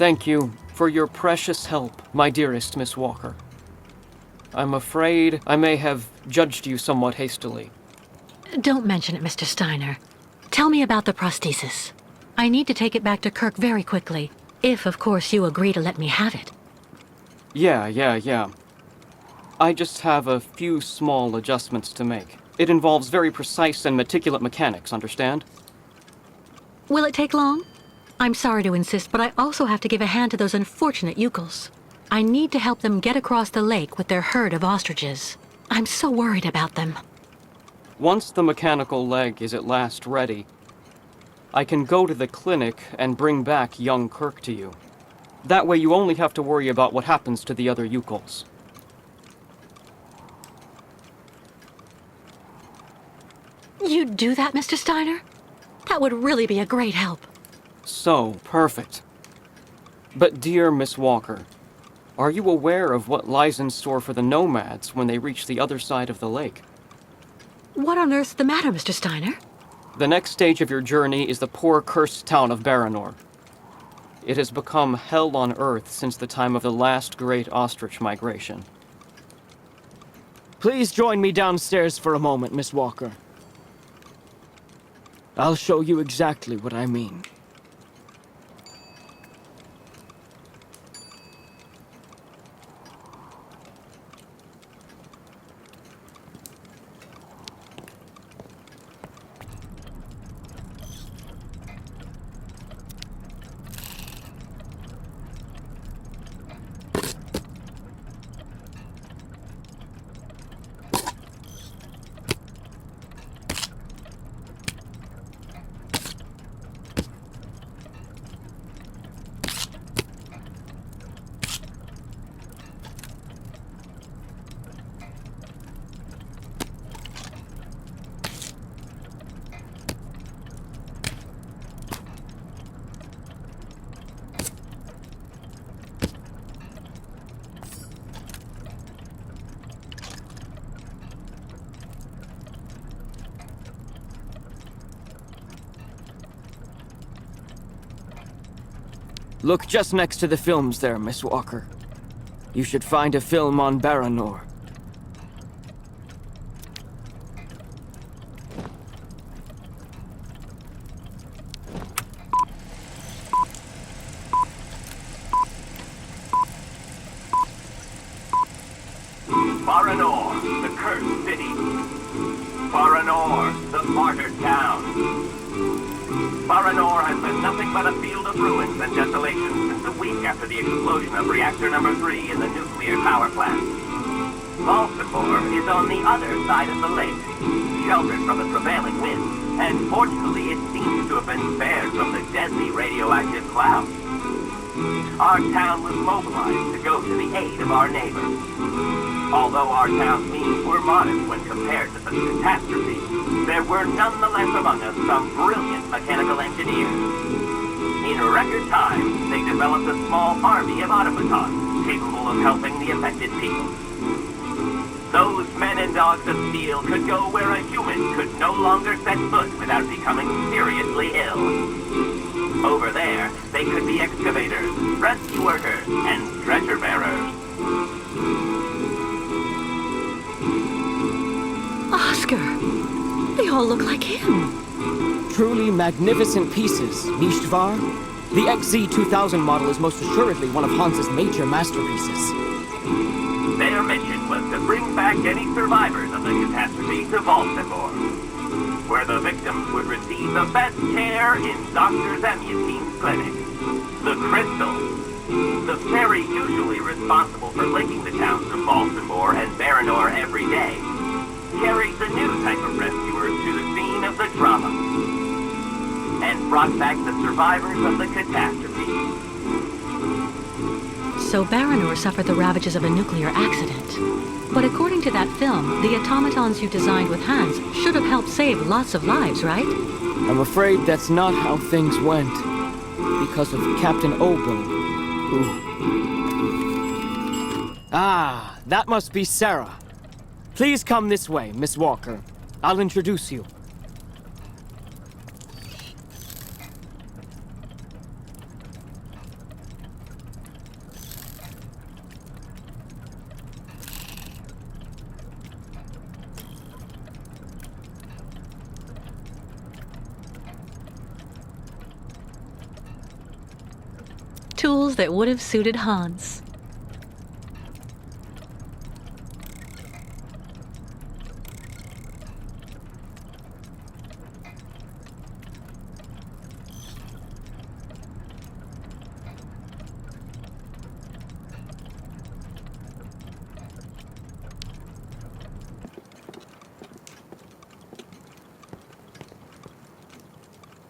Thank you for your precious help, my dearest Miss Walker. I'm afraid I may have judged you somewhat hastily. Don't mention it, Mr. Steiner. Tell me about the prosthesis. I need to take it back to Kirk very quickly, if, of course, you agree to let me have it. Yeah. I just have a few small adjustments to make. It involves very precise and meticulous mechanics, understand? Will it take long? I'm sorry to insist, but I also have to give a hand to those unfortunate Yukels. I need to help them get across the lake with their herd of ostriches. I'm so worried about them. Once the mechanical leg is at last ready, I can go to the clinic and bring back young Kirk to you. That way you only have to worry about what happens to the other Yukels. You'd do that, Mr. Steiner? That would really be a great help. So, perfect. But dear Miss Walker, are you aware of what lies in store for the nomads when they reach the other side of the lake? What on earth's the matter, Mr. Steiner? The next stage of your journey is the poor cursed town of Baranor. It has become hell on earth since the time of the last great ostrich migration. Please join me downstairs for a moment, Miss Walker. I'll show you exactly what I mean. Look just next to the films there, Miss Walker. You should find a film on Baranor. Baranor, the cursed city. Baranor, the martyred town. Baranor has been nothing but a field of ruins and desolation since a week after the explosion of reactor number 3 in the nuclear power plant. Baltimore is on the other side of the lake, sheltered from the prevailing winds, and fortunately it seems to have been spared from the deadly radioactive clouds. Our town was mobilized to go to the aid of our neighbors. Although our town's means were modest when compared to such catastrophe, there were nonetheless among us some brilliant mechanical engineers. In record time, they developed a small army of automatons capable of helping the affected people. Those men and dogs of steel could go where a human could no longer set foot without becoming seriously ill. Over there, they could be excavators, rescue workers, and treasure bearers. Oscar! They all look like him. Truly magnificent pieces, Nishtvar. The XZ-2000 model is most assuredly one of Hans's major masterpieces. Their mission was to bring back any survivors of the catastrophe to Baltimore, where the victims would receive the best care in Dr. Zamyatin's clinic. The Crystal, the ferry usually responsible for linking the towns of Baltimore and Baranor every day, carried the new type of rescuers to the scene of the drama, and brought back the survivors of the catastrophe. So Baranor suffered the ravages of a nuclear accident. But according to that film, the automatons you designed with Hans should have helped save lots of lives, right? I'm afraid that's not how things went. Because of Captain Obo, who... Ah, that must be Sarah. Please come this way, Miss Walker. I'll introduce you. Tools that would have suited Hans.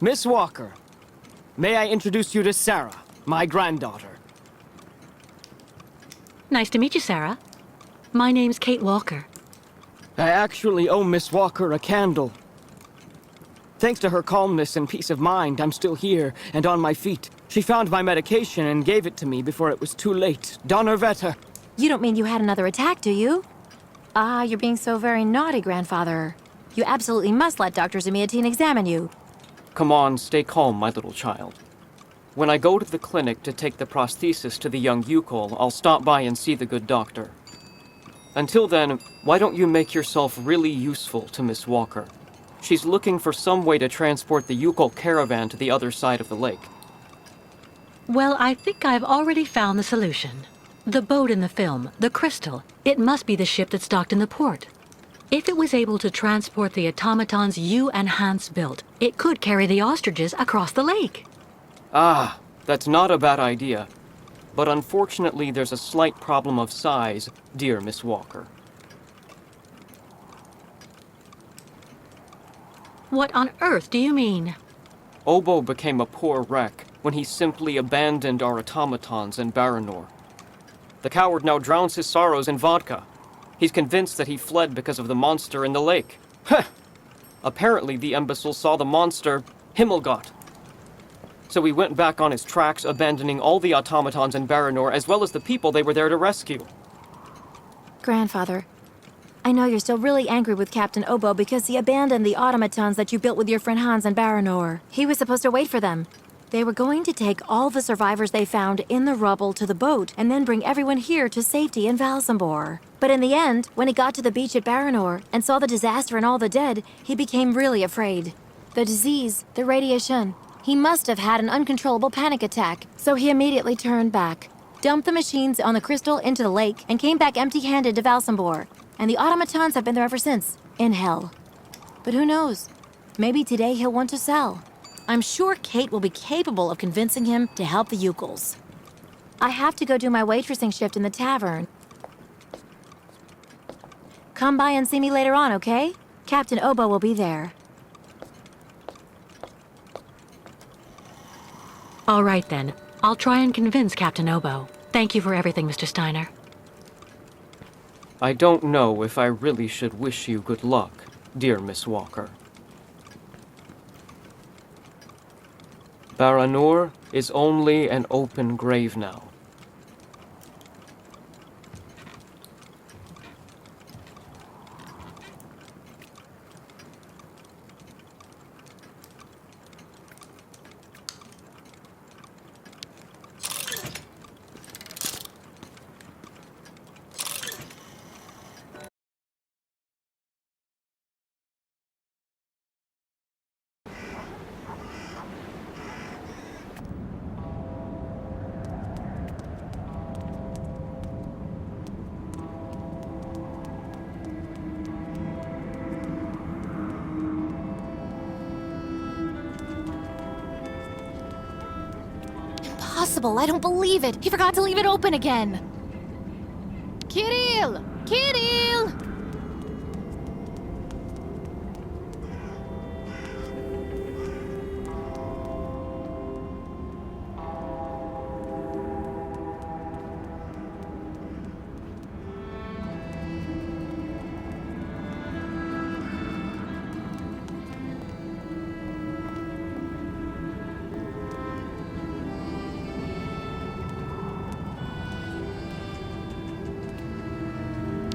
Miss Walker, may I introduce you to Sarah, my granddaughter? Nice to meet you, Sarah. My name's Kate Walker. I actually owe Miss Walker a candle. Thanks to her calmness and peace of mind, I'm still here and on my feet. She found my medication and gave it to me before it was too late. Donnerwetter. You don't mean you had another attack, do you? Ah, you're being so very naughty, Grandfather. You absolutely must let Dr. Zamiatine examine you. Come on, stay calm, my little child. When I go to the clinic to take the prosthesis to the young Yukol, I'll stop by and see the good doctor. Until then, why don't you make yourself really useful to Miss Walker? She's looking for some way to transport the Yukol caravan to the other side of the lake. Well, I think I've already found the solution. The boat in the film, the Crystal, it must be the ship that's docked in the port. If it was able to transport the automatons you and Hans built, it could carry the ostriches across the lake. Ah, that's not a bad idea. But unfortunately, there's a slight problem of size, dear Miss Walker. What on earth do you mean? Obo became a poor wreck when he simply abandoned our automatons in Baranor. The coward now drowns his sorrows in vodka. He's convinced that he fled because of the monster in the lake. Heh! Apparently, the imbecile saw the monster, Himmelgott. So he went back on his tracks, abandoning all the automatons in Baranor, as well as the people they were there to rescue. Grandfather, I know you're still really angry with Captain Obo because he abandoned the automatons that you built with your friend Hans in Baranor. He was supposed to wait for them. They were going to take all the survivors they found in the rubble to the boat and then bring everyone here to safety in Valsambor. But in the end, when he got to the beach at Baranor and saw the disaster and all the dead, he became really afraid. The disease, the radiation, he must have had an uncontrollable panic attack, so he immediately turned back, dumped the machines on the Crystal into the lake, and came back empty-handed to Valsambor. And the automatons have been there ever since, in hell. But who knows? Maybe today he'll want to sell. I'm sure Kate will be capable of convincing him to help the Yukols. I have to go do my waitressing shift in the tavern. Come by and see me later on, okay? Captain Obo will be there. All right then. I'll try and convince Captain Obo. Thank you for everything, Mr. Steiner. I don't know if I really should wish you good luck, dear Miss Walker. Baranor is only an open grave now. Impossible, I don't believe it. He forgot to leave it open again. Kirill! Kirill!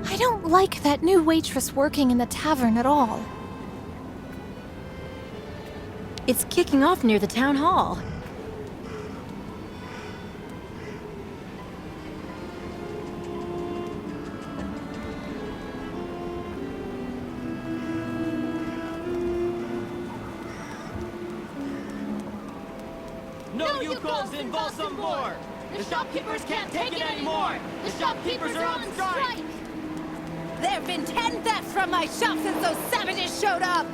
I don't like that new waitress working in the tavern at all. It's kicking off near the town hall. No Yukols in Valsambor! The shopkeepers can't take it anymore! The shopkeepers are on strike! There have been 10 thefts from my shop since those savages showed up!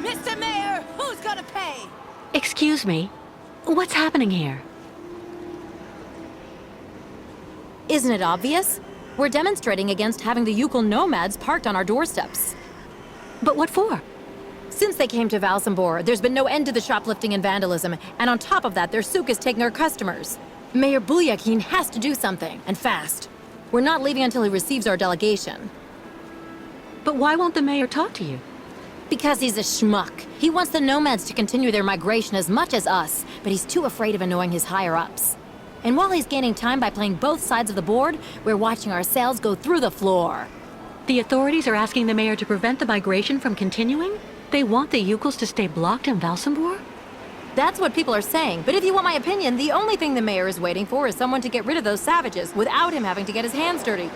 Mr. Mayor, who's gonna pay? Excuse me. What's happening here? Isn't it obvious? We're demonstrating against having the Yukon nomads parked on our doorsteps. But what for? Since they came to Valsambor, there's been no end to the shoplifting and vandalism, and on top of that, their souk is taking our customers. Mayor Bulyakin has to do something, and fast. We're not leaving until he receives our delegation. But why won't the mayor talk to you? Because he's a schmuck. He wants the nomads to continue their migration as much as us, but he's too afraid of annoying his higher-ups. And while he's gaining time by playing both sides of the board, we're watching our sales go through the floor. The authorities are asking the mayor to prevent the migration from continuing? They want the Yukos to stay blocked in Valsambor? That's what people are saying, but if you want my opinion, the only thing the mayor is waiting for is someone to get rid of those savages without him having to get his hands dirty.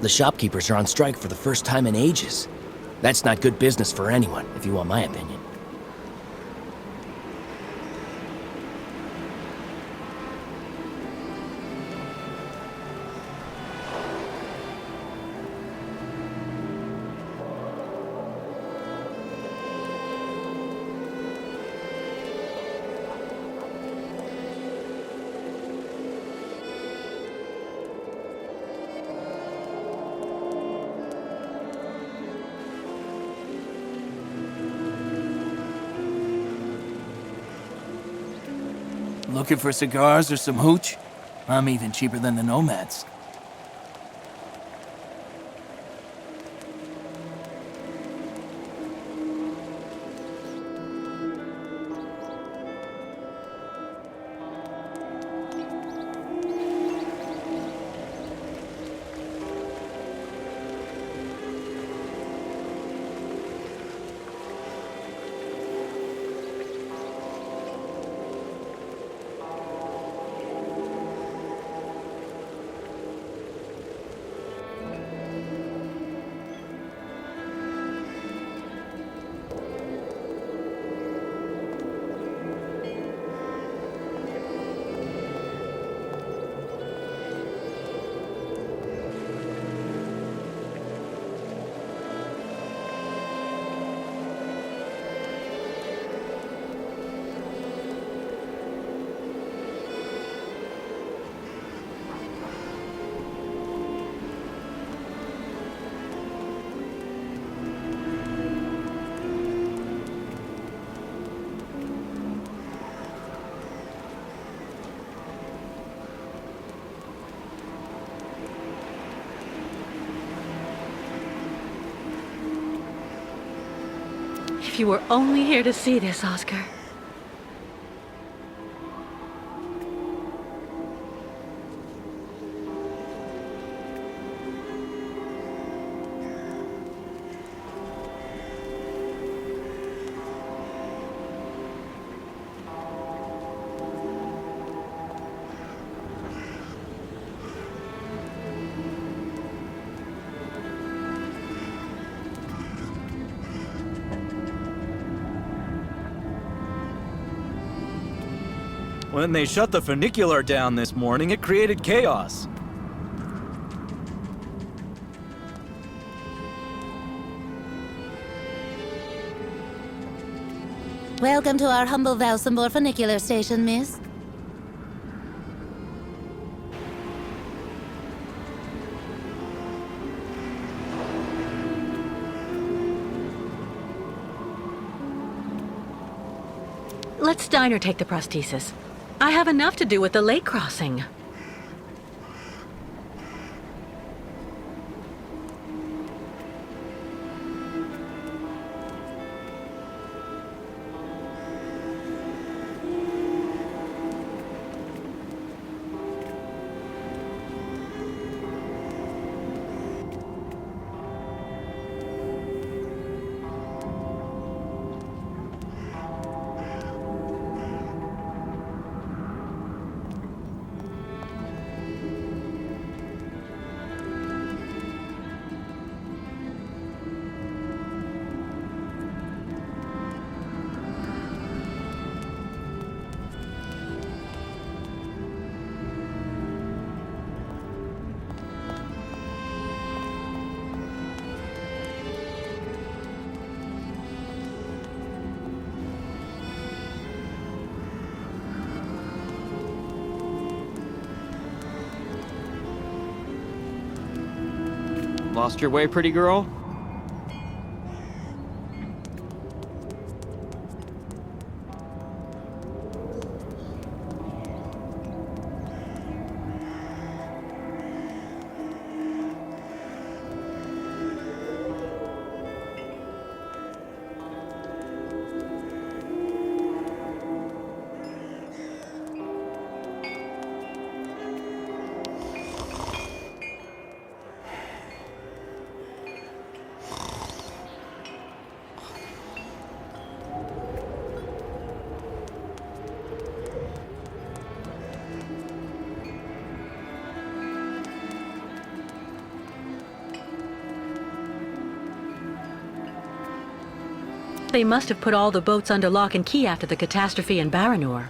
The shopkeepers are on strike for the first time in ages. That's not good business for anyone, if you want my opinion. Looking for cigars or some hooch? I'm even cheaper than the nomads. If you were only here to see this, Oscar. When they shut the funicular down this morning, it created chaos. Welcome to our humble Valsambor funicular station, miss. Let's dine or take the prosthesis. I have enough to do with the lake crossing. Lost your way, pretty girl? They must have put all the boats under lock and key after the catastrophe in Baranor.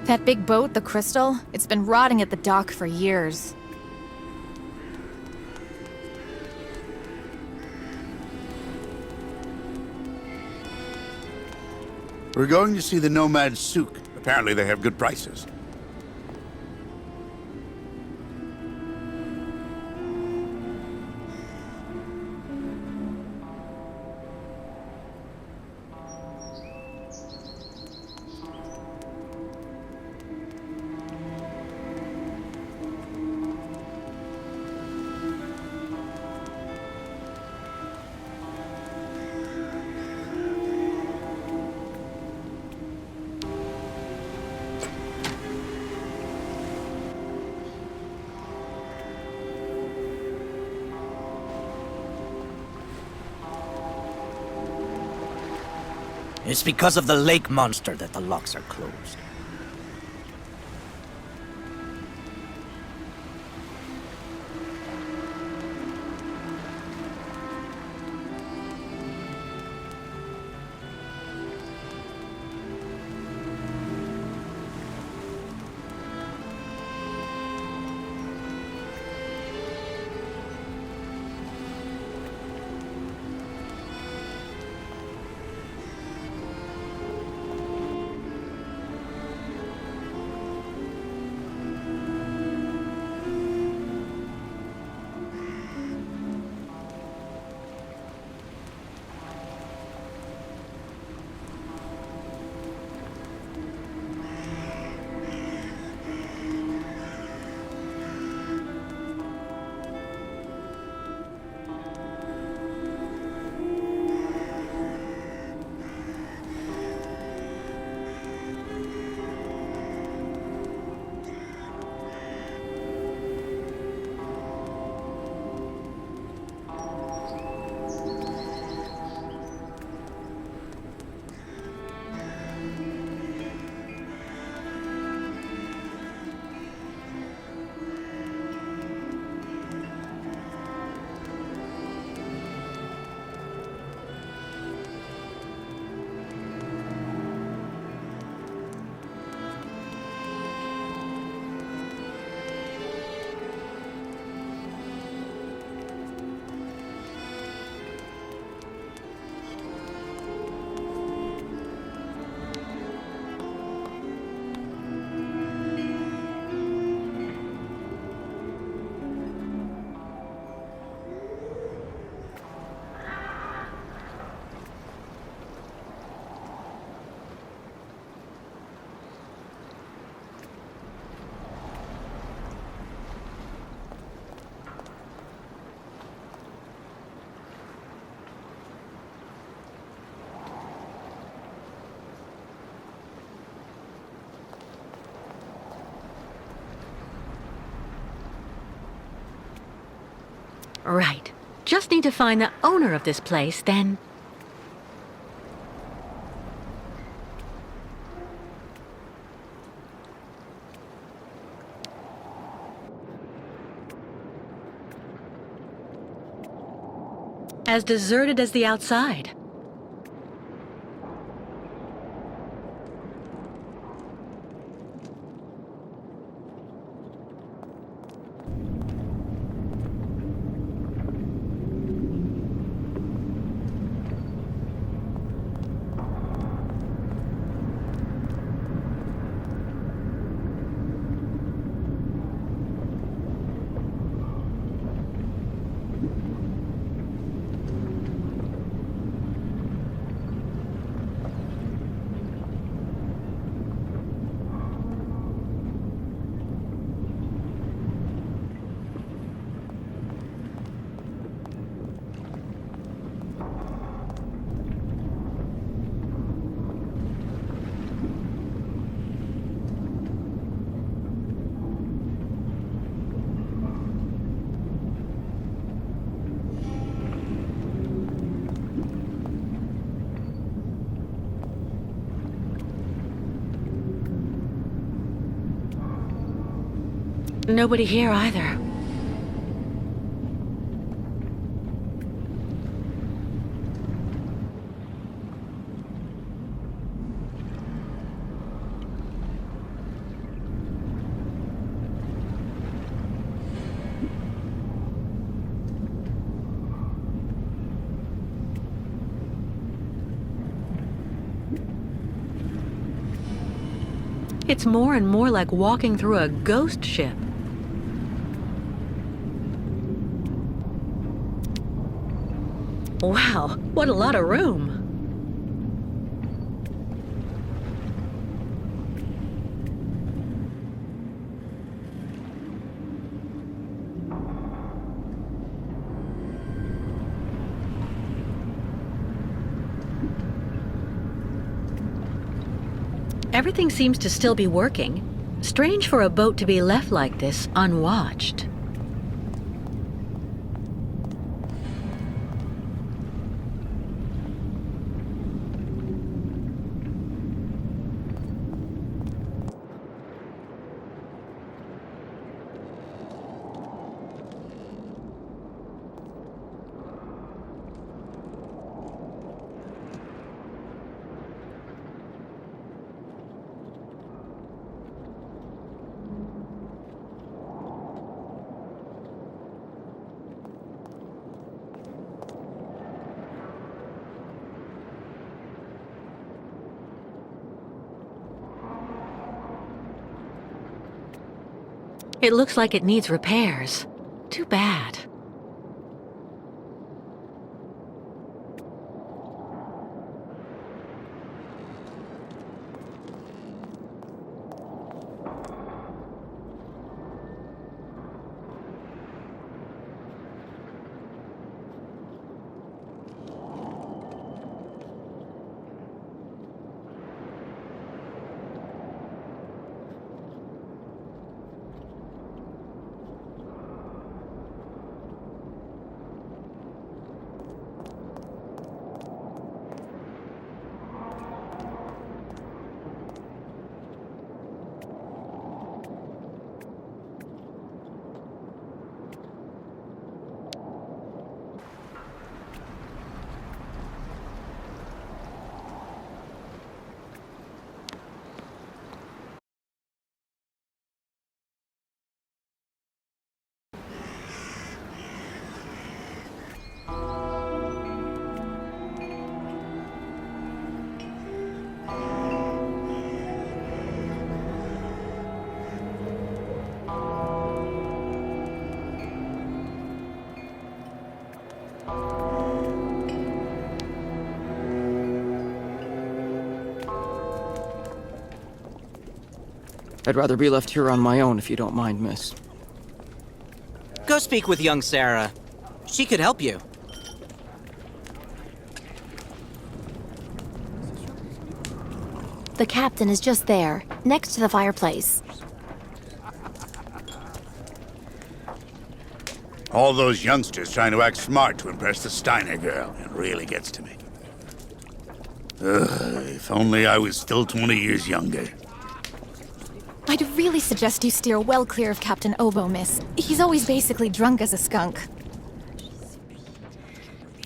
That big boat, the Crystal, it's been rotting at the dock for years. We're going to see the Nomad Souk. Apparently they have good prices. It's because of the lake monster that the locks are closed. Right. Just need to find the owner of this place, then... As deserted as the outside. Nobody here either. It's more and more like walking through a ghost ship. Wow, what a lot of room. Everything seems to still be working. Strange for a boat to be left like this, unwatched. It looks like it needs repairs. Too bad. I'd rather be left here on my own if you don't mind, miss. Go speak with young Sarah. She could help you. The captain is just there, next to the fireplace. All those youngsters trying to act smart to impress the Steiner girl. It really gets to me. If only I was still 20 years younger. I'd really suggest you steer well clear of Captain Obo, miss. He's always basically drunk as a skunk.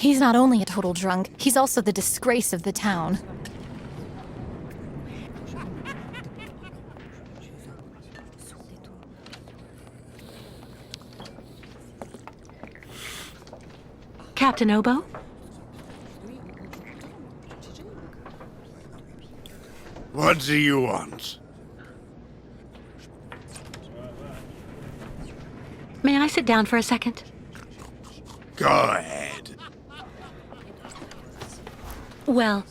He's not only a total drunk, he's also the disgrace of the town. Captain Obo? What do you want? May I sit down for a second? Go ahead. Well,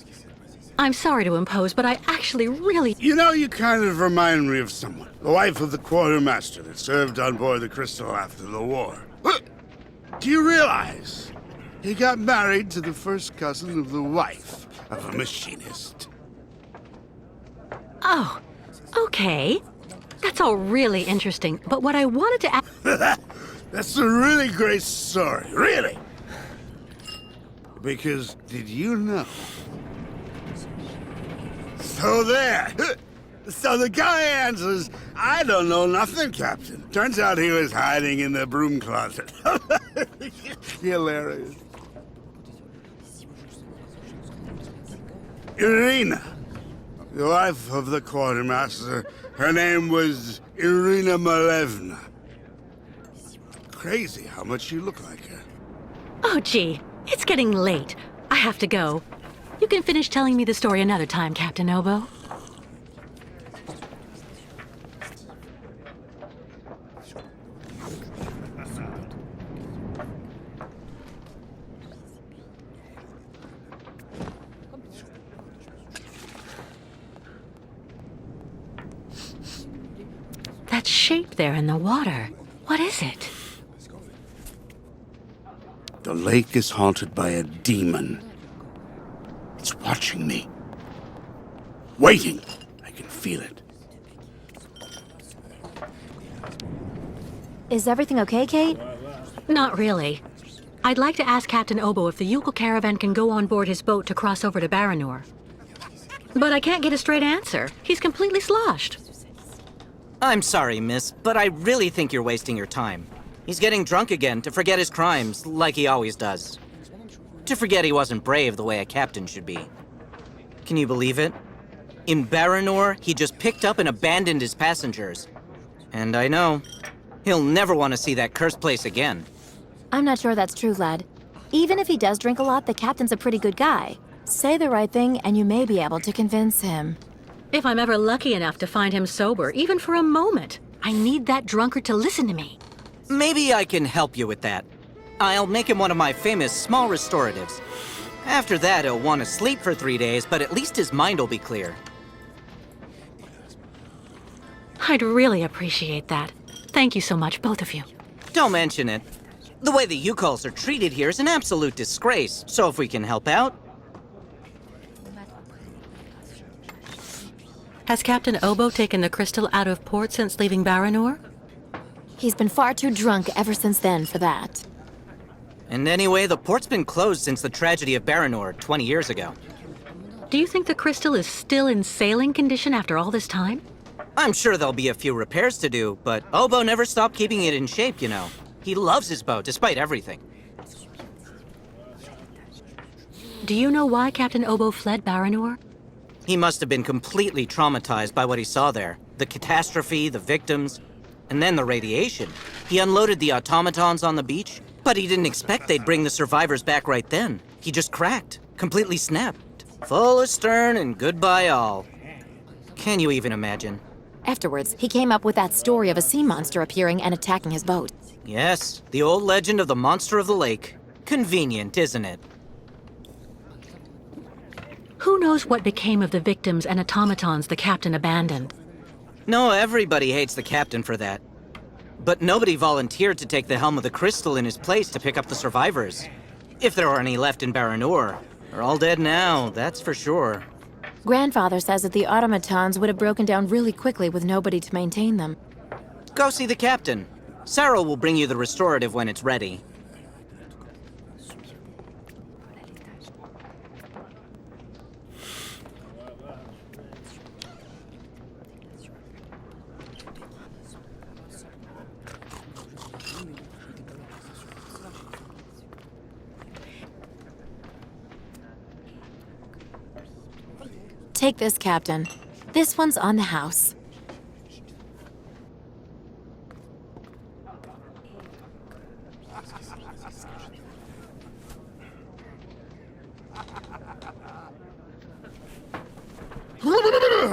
I'm sorry to impose, but I actually really... You know, you kind of remind me of someone. The wife of the quartermaster that served on board the Crystal after the war. Do you realize he got married to the first cousin of the wife of a machinist? Oh, okay. That's all really interesting, but what I wanted to ask... That's a really great story, really. Because, did you know? So there. So the guy answers, I don't know nothing, Captain. Turns out he was hiding in the broom closet. Hilarious. Irina, the wife of the quartermaster, her name was Irina Malevna. Crazy how much you look like her. Oh, gee, it's getting late. I have to go. You can finish telling me the story another time, Captain Obo. That shape there in the water, what is it? The lake is haunted by a demon. It's watching me. Waiting. I can feel it. Is everything okay, Kate? Not really. I'd like to ask Captain Obo if the Yukon caravan can go on board his boat to cross over to Baranor. But I can't get a straight answer. He's completely sloshed. I'm sorry, miss, but I really think you're wasting your time. He's getting drunk again to forget his crimes, like he always does. To forget he wasn't brave the way a captain should be. Can you believe it? In Baranor, he just picked up and abandoned his passengers. And I know, he'll never want to see that cursed place again. I'm not sure that's true, lad. Even if he does drink a lot, the captain's a pretty good guy. Say the right thing, and you may be able to convince him. If I'm ever lucky enough to find him sober, even for a moment, I need that drunkard to listen to me. Maybe I can help you with that. I'll make him one of my famous small restoratives. After that, he'll want to sleep for 3 days, but at least his mind will be clear. I'd really appreciate that. Thank you so much, both of you. Don't mention it. The way the Yukols are treated here is an absolute disgrace, so if we can help out... Has Captain Obo taken the crystal out of port since leaving Baranor? He's been far too drunk ever since then for that. And anyway, the port's been closed since the tragedy of Baranor 20 years ago. Do you think the crystal is still in sailing condition after all this time? I'm sure there'll be a few repairs to do, but Obo never stopped keeping it in shape, you know. He loves his boat, despite everything. Do you know why Captain Obo fled Baranor? He must have been completely traumatized by what he saw there. The catastrophe, the victims, and then the radiation. He unloaded the automatons on the beach, but he didn't expect they'd bring the survivors back right then. He just cracked, completely snapped. Full astern and goodbye all. Can you even imagine? Afterwards, he came up with that story of a sea monster appearing and attacking his boat. Yes, the old legend of the monster of the lake. Convenient, isn't it? Who knows what became of the victims and automatons the captain abandoned? No, everybody hates the captain for that. But nobody volunteered to take the helm of the crystal in his place to pick up the survivors. If there are any left in Baranor. They're all dead now, that's for sure. Grandfather says that the automatons would have broken down really quickly with nobody to maintain them. Go see the captain. Sarah will bring you the restorative when it's ready. Take this, Captain. This one's on the house.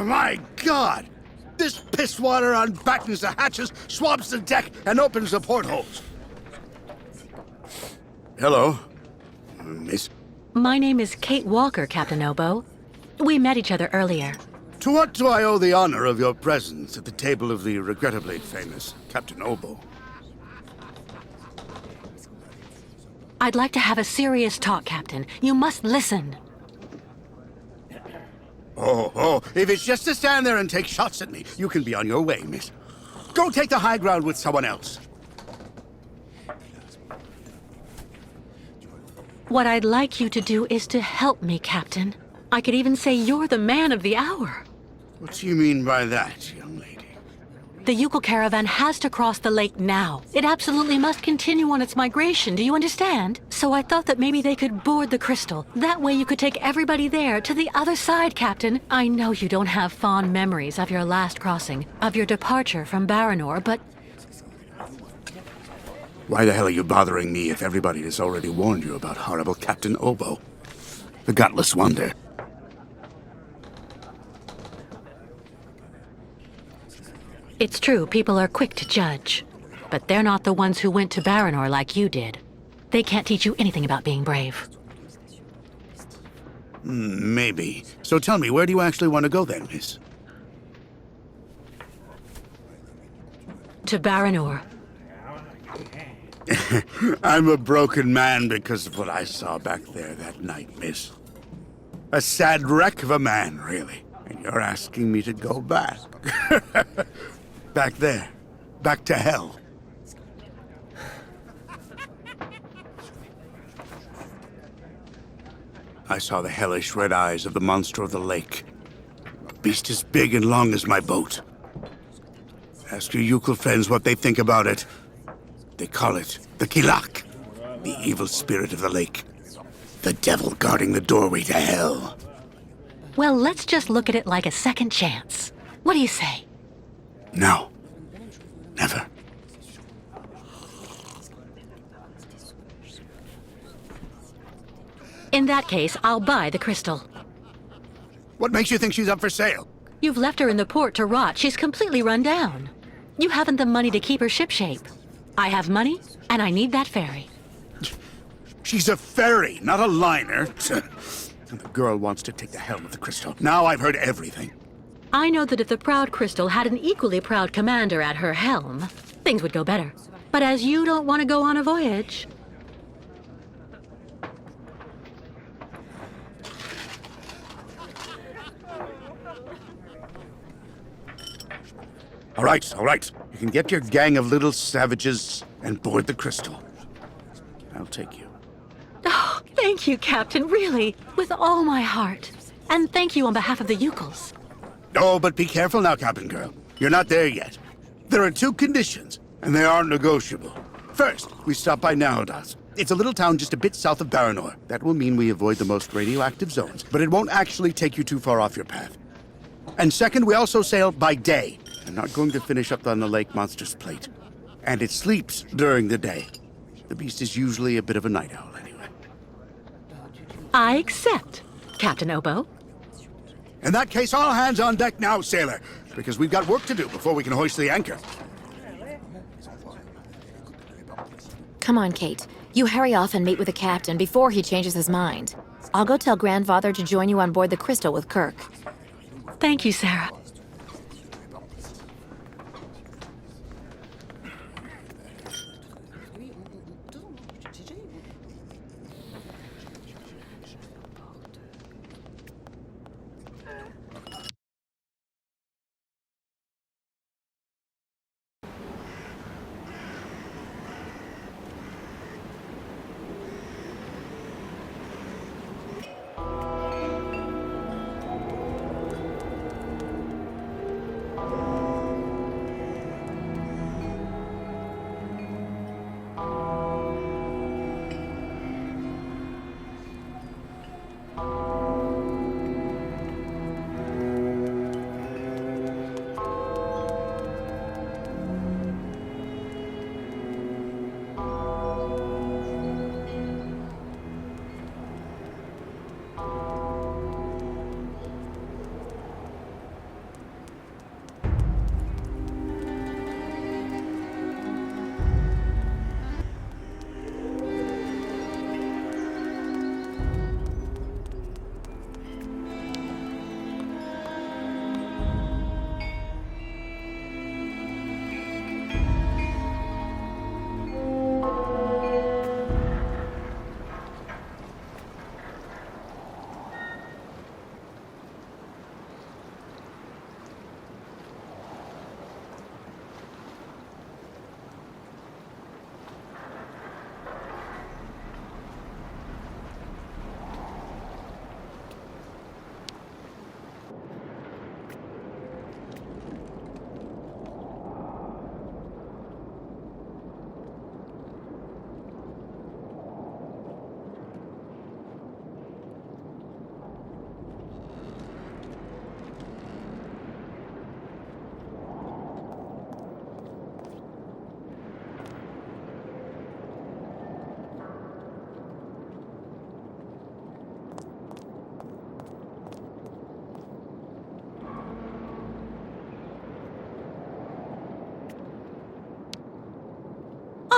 My God! This pisswater unbattens the hatches, swabs the deck, and opens the portholes. Hello, Miss. My name is Kate Walker, Captain Obo. We met each other earlier. To what do I owe the honor of your presence at the table of the regrettably famous Captain Obo? I'd like to have a serious talk, Captain. You must listen. Oh, if it's just to stand there and take shots at me, you can be on your way, miss. Go take the high ground with someone else. What I'd like you to do is to help me, Captain. I could even say you're the man of the hour. What do you mean by that, young lady? The Yukon caravan has to cross the lake now. It absolutely must continue on its migration, do you understand? So I thought that maybe they could board the crystal. That way you could take everybody there to the other side, Captain. I know you don't have fond memories of your last crossing, of your departure from Baranor, but... Why the hell are you bothering me if everybody has already warned you about horrible Captain Obo? The gutless wonder. It's true, people are quick to judge. But they're not the ones who went to Baranor like you did. They can't teach you anything about being brave. Maybe. So tell me, where do you actually want to go then, miss? To Baranor. I'm a broken man because of what I saw back there that night, miss. A sad wreck of a man, really. And you're asking me to go back. Back there. Back to hell. I saw the hellish red eyes of the monster of the lake. A beast as big and long as my boat. Ask your Yukon friends what they think about it. They call it the Kilak, the evil spirit of the lake. The devil guarding the doorway to hell. Well, let's just look at it like a second chance. What do you say? No. Never. In that case, I'll buy the crystal. What makes you think she's up for sale? You've left her in the port to rot. She's completely run down. You haven't the money to keep her shipshape. I have money, and I need that ferry. She's a ferry, not a liner. And the girl wants to take the helm of the crystal. Now I've heard everything. I know that if the Proud Crystal had an equally proud commander at her helm, things would go better. But as you don't want to go on a voyage... All right. You can get your gang of little savages and board the crystal. I'll take you. Oh, thank you, Captain, really, with all my heart. And thank you on behalf of the Yukons. Oh, but be careful now, Captain Girl. You're not there yet. There are two conditions, and they aren't negotiable. First, we stop by Narodas. It's a little town just a bit south of Baranor. That will mean we avoid the most radioactive zones, but it won't actually take you too far off your path. And second, we also sail by day. I'm not going to finish up on the lake monster's plate. And it sleeps during the day. The beast is usually a bit of a night owl anyway. I accept, Captain Obo. In that case, all hands on deck now, sailor, because we've got work to do before we can hoist the anchor. Come on, Kate. You hurry off and meet with the captain before he changes his mind. I'll go tell Grandfather to join you on board the Crystal with Kirk. Thank you, Sarah.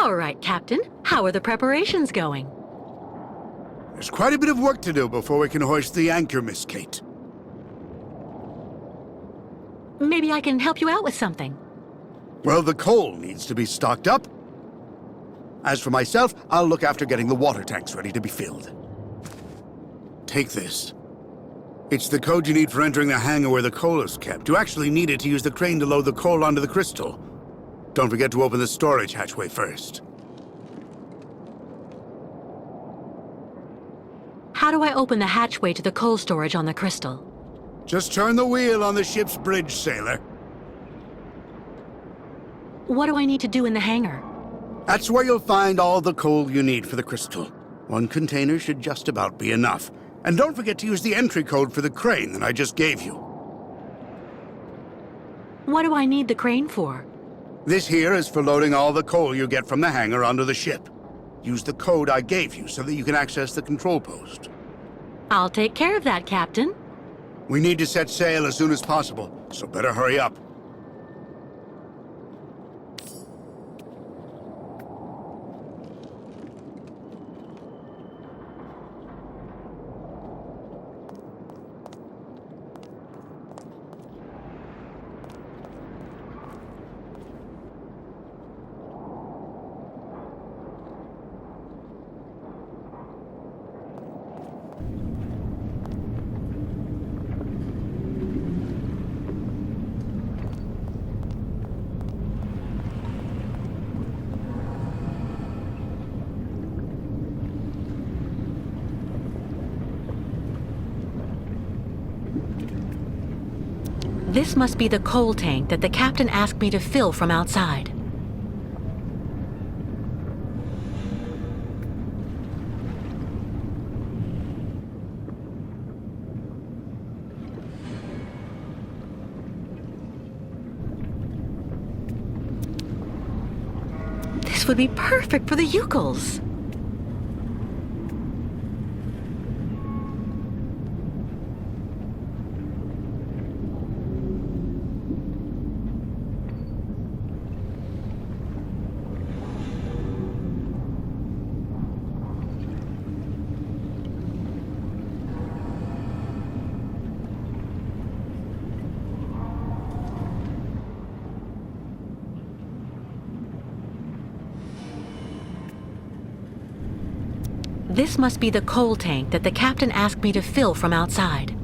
All right, Captain. How are the preparations going? There's quite a bit of work to do before we can hoist the anchor, Miss Kate. Maybe I can help you out with something. Well, the coal needs to be stocked up. As for myself, I'll look after getting the water tanks ready to be filled. Take this. It's the code you need for entering the hangar where the coal is kept. You actually need it to use the crane to load the coal onto the crystal. Don't forget to open the storage hatchway first. How do I open the hatchway to the coal storage on the crystal? Just turn the wheel on the ship's bridge, sailor. What do I need to do in the hangar? That's where you'll find all the coal you need for the crystal. One container should just about be enough. And don't forget to use the entry code for the crane that I just gave you. What do I need the crane for? This here is for loading all the coal you get from the hangar onto the ship. Use the code I gave you so that you can access the control post. I'll take care of that, Captain. We need to set sail as soon as possible, so better hurry up. This must be the coal tank that the captain asked me to fill from outside. This would be perfect for the Yukos. This must be the coal tank that the captain asked me to fill from outside.